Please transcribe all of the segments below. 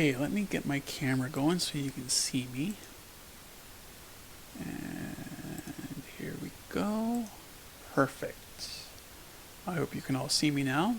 Okay, let me get my camera going so you can see me. And here we go. Perfect. I hope you can all see me now.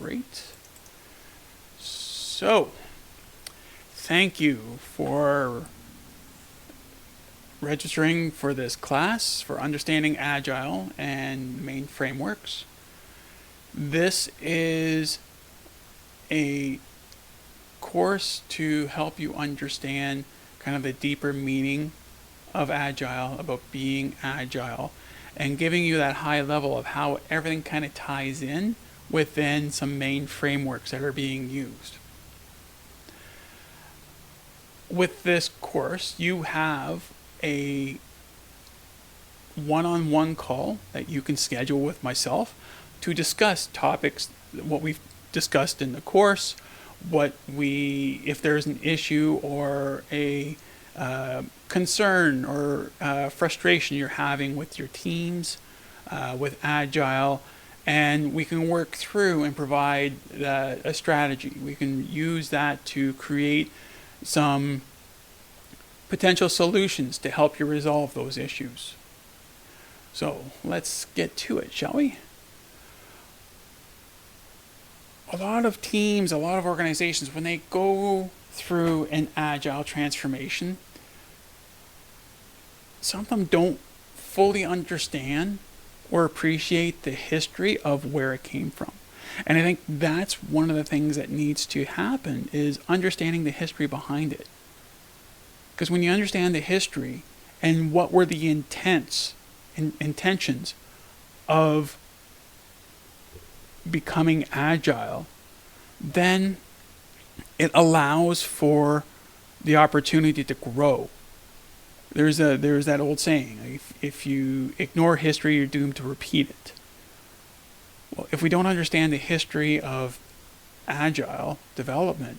Great. So, thank you for registering for this class for understanding Agile and main frameworks. This is a course to help you understand kind of the deeper meaning of Agile, about being Agile, and giving you that high level of how everything kind of ties in within some main frameworks that are being used. With this course, you have a one-on-one call that you can schedule with myself to discuss topics, what we've discussed in the course, if there's an issue or a concern or frustration you're having with your teams, with Agile, and we can work through and provide a strategy. We can use that to create some potential solutions to help you resolve those issues. So let's get to it, shall we? A lot of teams, a lot of organizations, when they go through an Agile transformation, some of them don't fully understand or appreciate the history of where it came from. And I think that's one of the things that needs to happen, is understanding the history behind it. Because when you understand the history and what were the intentions of becoming Agile, then it allows for the opportunity to grow. There's that old saying, if you ignore history, you're doomed to repeat it. Well, if we don't understand the history of Agile development,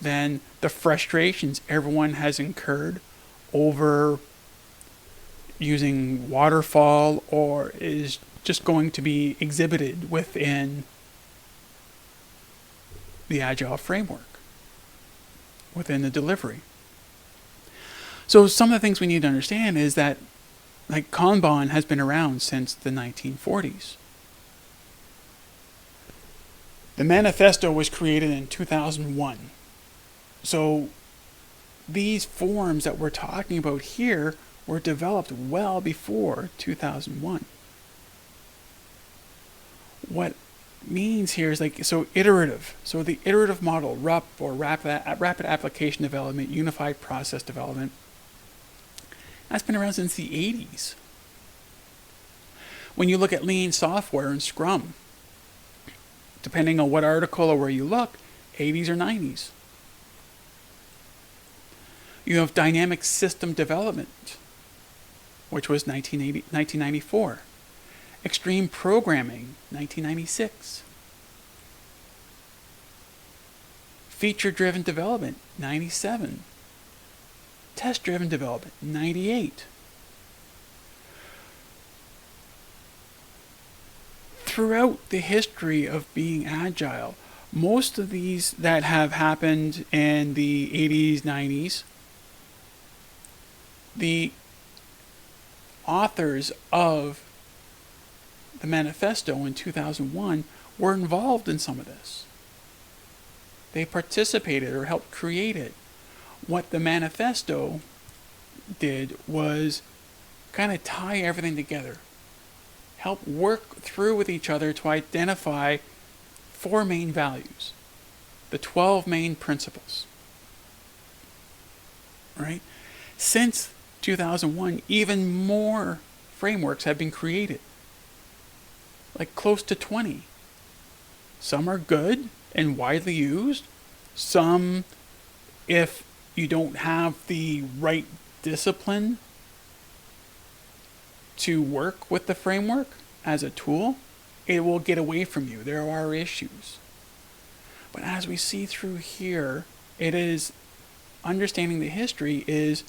then the frustrations everyone has incurred over using waterfall or is just going to be exhibited within the Agile framework, within the delivery. So some of the things we need to understand is that, like, Kanban has been around since the 1940s. The manifesto was created in 2001. So these forms that we're talking about here were developed well before 2001. What means here is iterative. So the iterative model, RUP, or rapid application development, unified process development, that's been around since the 80s. When you look at lean software and Scrum, depending on what article or where you look, 80s or 90s. You have dynamic system development, which was 1994. Extreme programming, 1996. Feature-driven development, 97. Test-driven development, 98. Throughout the history of being Agile, most of these that have happened in the 80s, 90s, the authors of the manifesto in 2001 were involved in some of this. They participated or helped create it. What the manifesto did was kind of tie everything together, help work through with each other to identify 4 main values, the 12 main principles. Right? Since 2001, even more frameworks have been created, like close to 20. Some are good and widely used. Some, if you don't have the right discipline to work with the framework as a tool, it will get away from you. There are issues. But as we see through here, it is understanding the history is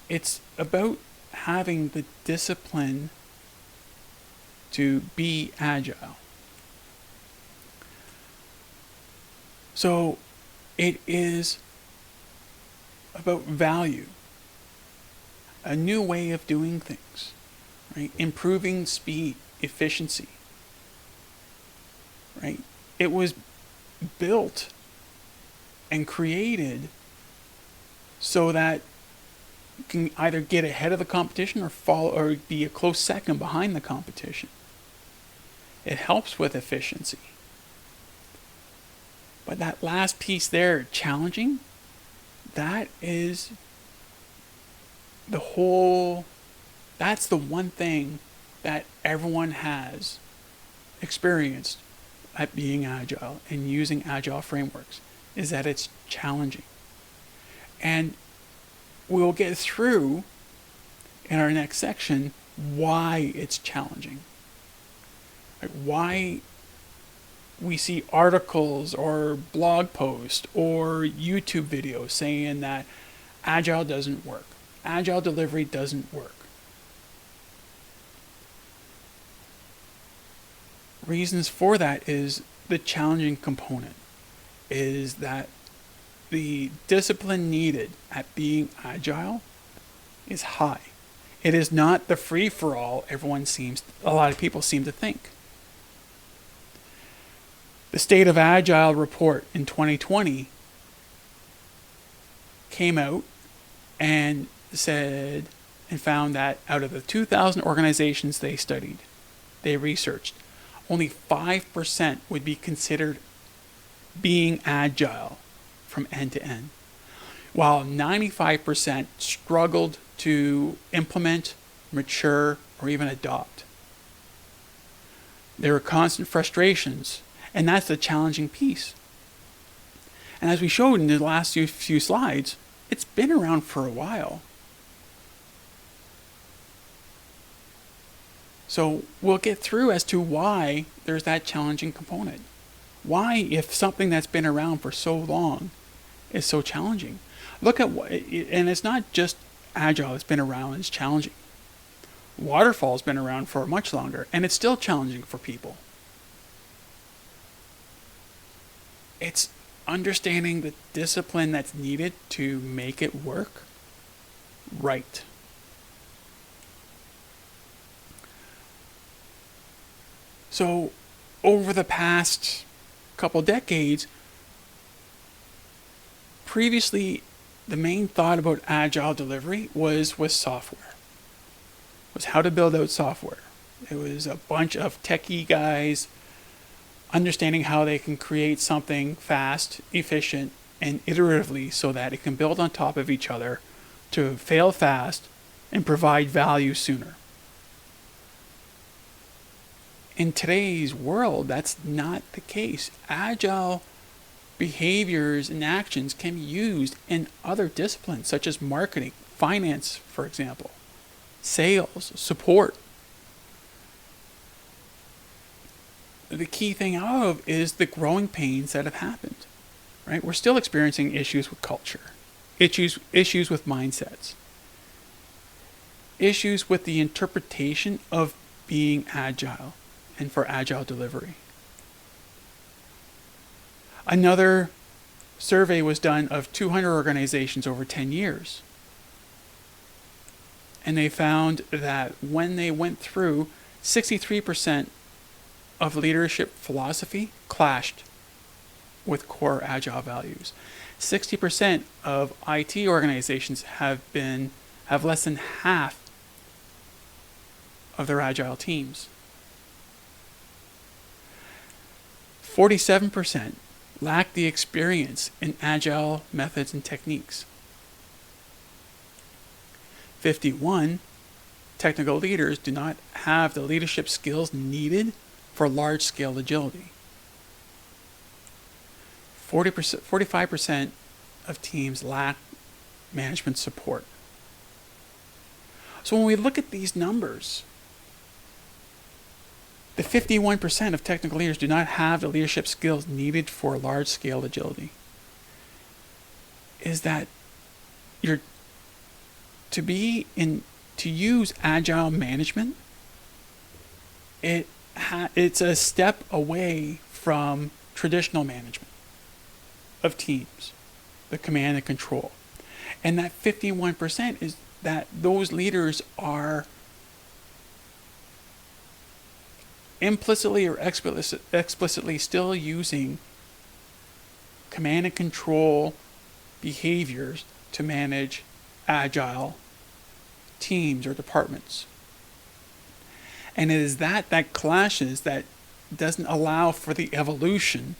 it's about having the discipline to be agile. So It is about value, a new way of doing things, right? Improving speed, efficiency, right? It was built and created so that you can either get ahead of the competition or follow or be a close second behind the competition. It helps with efficiency. But that last piece there, challenging, that is that's the one thing that everyone has experienced at being agile and using agile frameworks, is that it's challenging. And we'll get through in our next section why it's challenging. Like why we see articles or blog posts or YouTube videos saying that agile doesn't work. Agile delivery doesn't work. Reasons for that is the challenging component, is that the discipline needed at being agile is high. It is not the free-for-all a lot of people seem to think. The State of Agile report in 2020 came out and said and found that out of the 2,000 organizations they studied, they researched, only 5% would be considered being agile from end to end, while 95% struggled to implement, mature, or even adopt. There were constant frustrations, and that's the challenging piece. And as we showed in the last few slides, it's been around for a while. So we'll get through as to why there's that challenging component. Why, if something that's been around for so long is so challenging? Look at what, and it's not just agile that's been around and it's challenging. Waterfall's been around for much longer and it's still challenging for people. It's understanding the discipline that's needed to make it work right. So over the past couple decades, previously the main thought about agile delivery was with software, was how to build out software. It was a bunch of techie guys understanding how they can create something fast, efficient, and iteratively so that it can build on top of each other to fail fast and provide value sooner. In today's world, that's not the case. Agile behaviors and actions can be used in other disciplines such as marketing, finance, for example, sales, support. The key thing out of is the growing pains that have happened, right? We're still experiencing issues with culture, issues with mindsets, issues with the interpretation of being agile and for agile delivery. Another survey was done of 200 organizations over 10 years. And they found that when they went through, 63% of leadership philosophy clashed with core agile values. 60% of IT organizations have less than half of their agile teams. 47% lack the experience in agile methods and techniques. 51 technical leaders do not have the leadership skills needed for large-scale agility. 45% of teams lack management support. So when we look at these numbers, the 51% of technical leaders do not have the leadership skills needed for large-scale agility. Is that to use agile management, it's a step away from traditional management. of teams, the command and control. And that 51% is that those leaders are implicitly or explicitly still using command and control behaviors to manage agile teams or departments. And it is that clashes, that doesn't allow for the evolution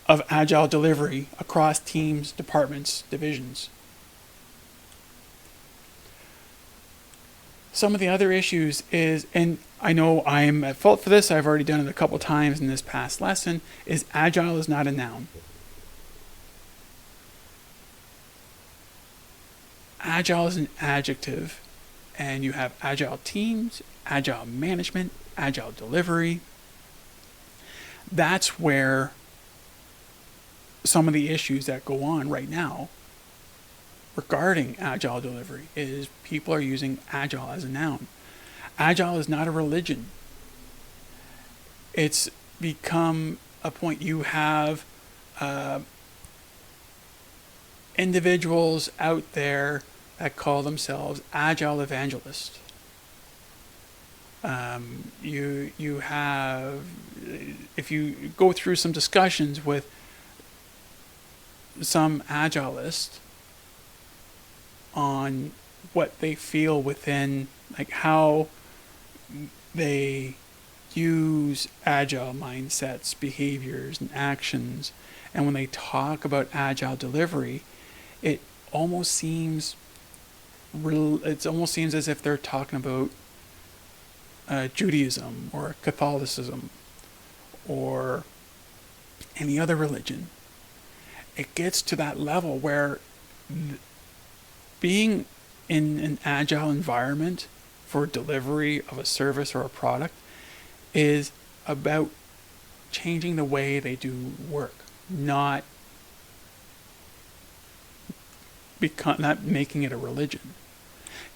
of agile delivery across teams, departments, divisions. Some of the other issues is, and I know I'm at fault for this, I've already done it a couple times in this past lesson, is agile is not a noun. Agile is an adjective, and you have agile teams, agile management, agile delivery. That's where some of the issues that go on right now regarding agile delivery is people are using agile as a noun. Agile is not a religion. It's become a point. You have individuals out there that call themselves agile evangelists. You have, if you go through some discussions with some agilists on what they feel within, like how they use agile mindsets, behaviors, and actions, and when they talk about agile delivery, it almost seems as if they're talking about Judaism or Catholicism or any other religion. It gets to that level where being in an agile environment for delivery of a service or a product is about changing the way they do work, not making it a religion.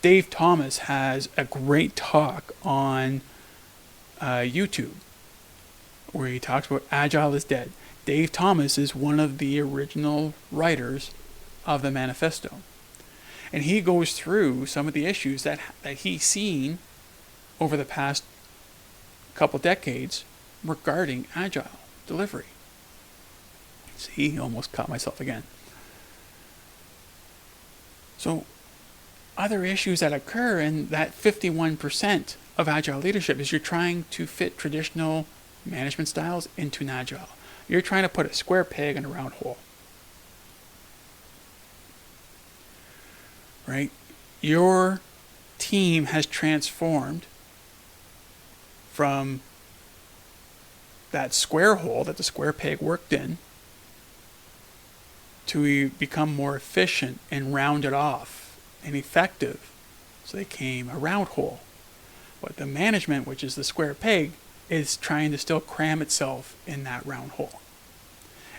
Dave Thomas has a great talk on YouTube where he talks about Agile is Dead. Dave Thomas is one of the original writers of the manifesto. And he goes through some of the issues that he's seen over the past couple decades regarding agile delivery. See, almost caught myself again. So, other issues that occur in that 51% of agile leadership is you're trying to fit traditional management styles into an agile. You're trying to put a square peg in a round hole. Right? Your team has transformed from that square hole that the square peg worked in to become more efficient and rounded off and effective. So they became a round hole. But the management, which is the square peg, is trying to still cram itself in that round hole.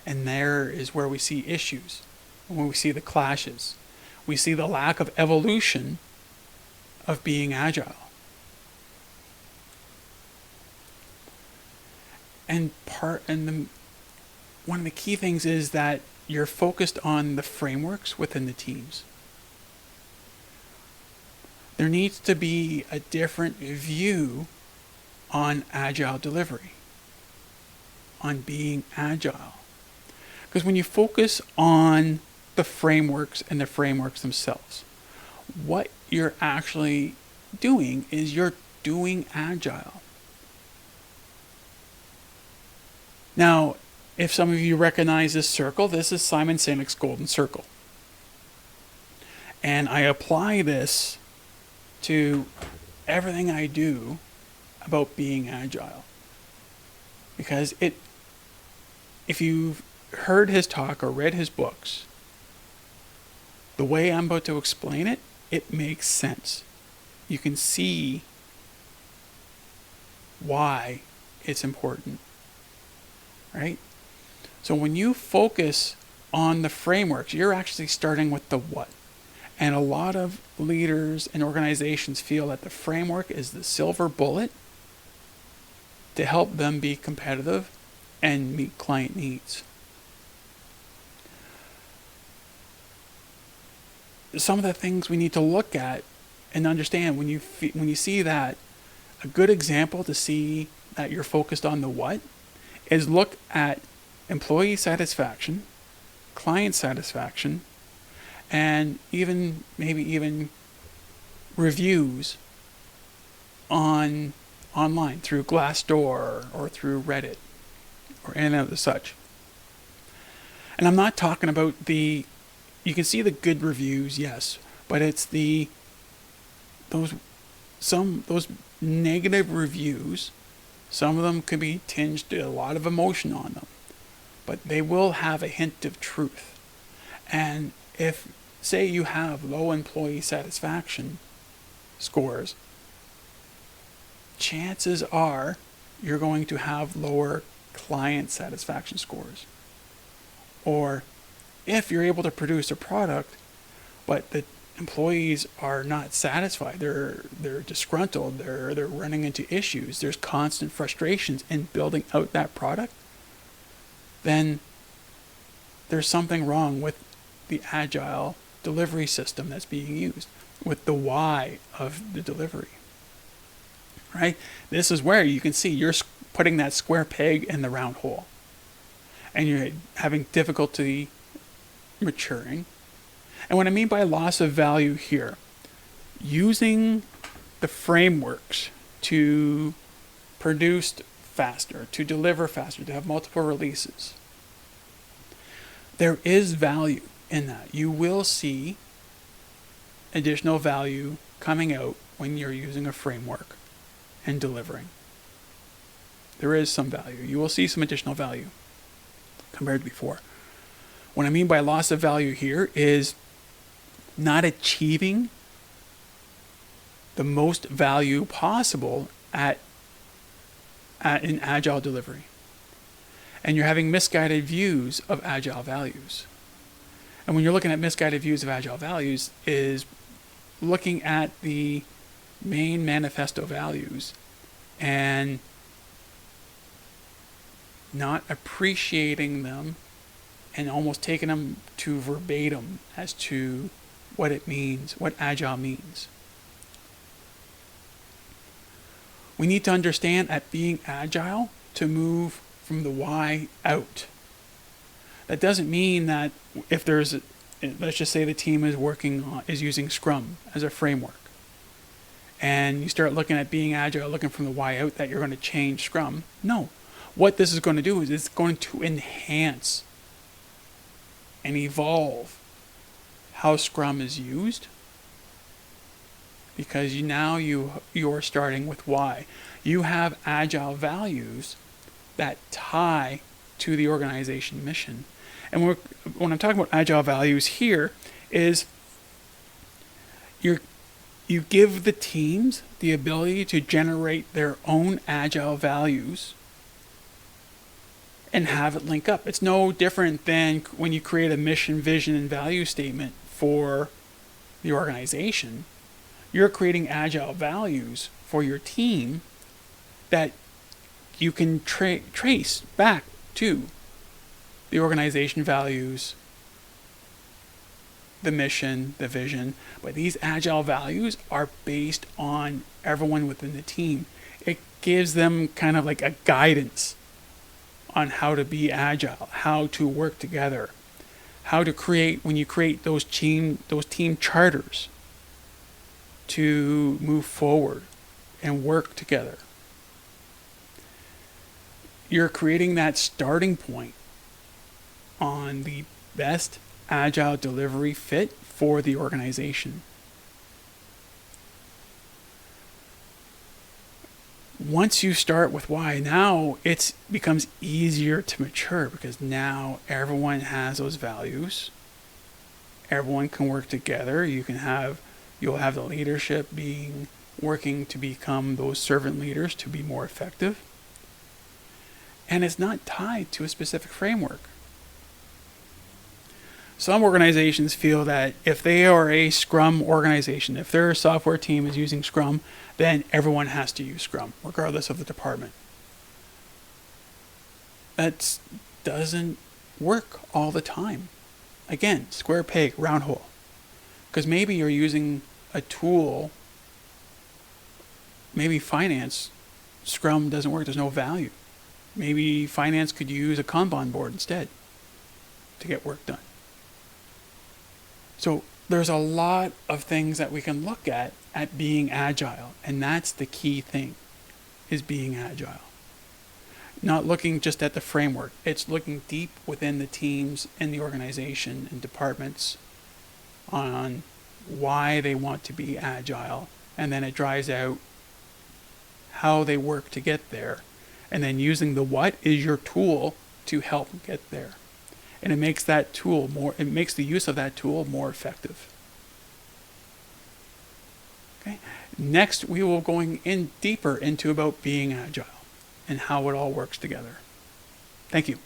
And there is where we see issues, when we see the clashes. We see the lack of evolution of being agile. And one of the key things is that you're focused on the frameworks within the teams. There needs to be a different view on agile delivery, on being agile. Because when you focus on the frameworks and the frameworks themselves, what you're actually doing is you're doing agile. Now, if some of you recognize this circle, this is Simon Sinek's Golden Circle. And I apply this to everything I do about being agile. Because if you've heard his talk or read his books, the way I'm about to explain it, it makes sense. You can see why it's important. Right? So when you focus on the frameworks, you're actually starting with the what. And a lot of leaders and organizations feel that the framework is the silver bullet to help them be competitive and meet client needs. some of the things we need to look at and understand when you see that. A good example to see that you're focused on the what is look at employee satisfaction, client satisfaction, and maybe even reviews online through Glassdoor or through Reddit or any of the such. And I'm not talking about you can see the good reviews, yes, but it's those negative reviews. Some of them could be tinged with a lot of emotion on them, but they will have a hint of truth. And if, say, you have low employee satisfaction scores, chances are you're going to have lower client satisfaction scores. Or if you're able to produce a product, but the employees are not satisfied, they're disgruntled, they're running into issues, there's constant frustrations in building out that product, then there's something wrong with the agile delivery system that's being used, with the why of the delivery. Right? This is where you can see you're putting that square peg in the round hole, and you're having difficulty maturing. And what I mean by loss of value here, using the frameworks to produce faster, to deliver faster, to have multiple releases, there is value in that. You will see additional value coming out when you're using a framework and delivering. There is some value. You will see some additional value compared to before. What I mean by loss of value here is not achieving the most value possible at an agile delivery. And you're having misguided views of agile values. And when you're looking at misguided views of agile values is looking at the main manifesto values and not appreciating them and almost taking them to verbatim as to what it means, what agile means. We need to understand at being agile to move from the why out. That doesn't mean that if let's just say the team is using Scrum as a framework, and you start looking at being agile, looking from the why out, that you're going to change Scrum. No. What this is going to do is it's going to enhance and evolve how Scrum is used, because you're starting with why. You have agile values that tie to the organization mission. And when I'm talking about agile values here is you give the teams the ability to generate their own agile values and have it link up. It's no different than when you create a mission, vision, and value statement for the organization. You're creating agile values for your team that you can trace back to the organization values, the mission, the vision. But these agile values are based on everyone within the team. It gives them kind of like a guidance on how to be agile, how to work together, how to create, when you create those team charters to move forward and work together. You're creating that starting point on the best agile delivery fit for the organization. Once you start with why, now it becomes easier to mature, because now everyone has those values. Everyone can work together. You'll have the leadership working to become those servant leaders to be more effective. And it's not tied to a specific framework. Some organizations feel that if they are a Scrum organization, if their software team is using Scrum, then everyone has to use Scrum, regardless of the department. That doesn't work all the time. Again, square peg, round hole. Because maybe you're using a tool, maybe finance, Scrum doesn't work, there's no value. Maybe finance could use a Kanban board instead to get work done. So there's a lot of things that we can look at being agile, and that's the key thing, is being agile. Not looking just at the framework, it's looking deep within the teams and the organization and departments on why they want to be agile, and then it drives out how they work to get there, and then using the what is your tool to help get there. And it makes that tool it makes the use of that tool more effective. Okay. Next, we will going in deeper into about being agile and how it all works together. Thank you.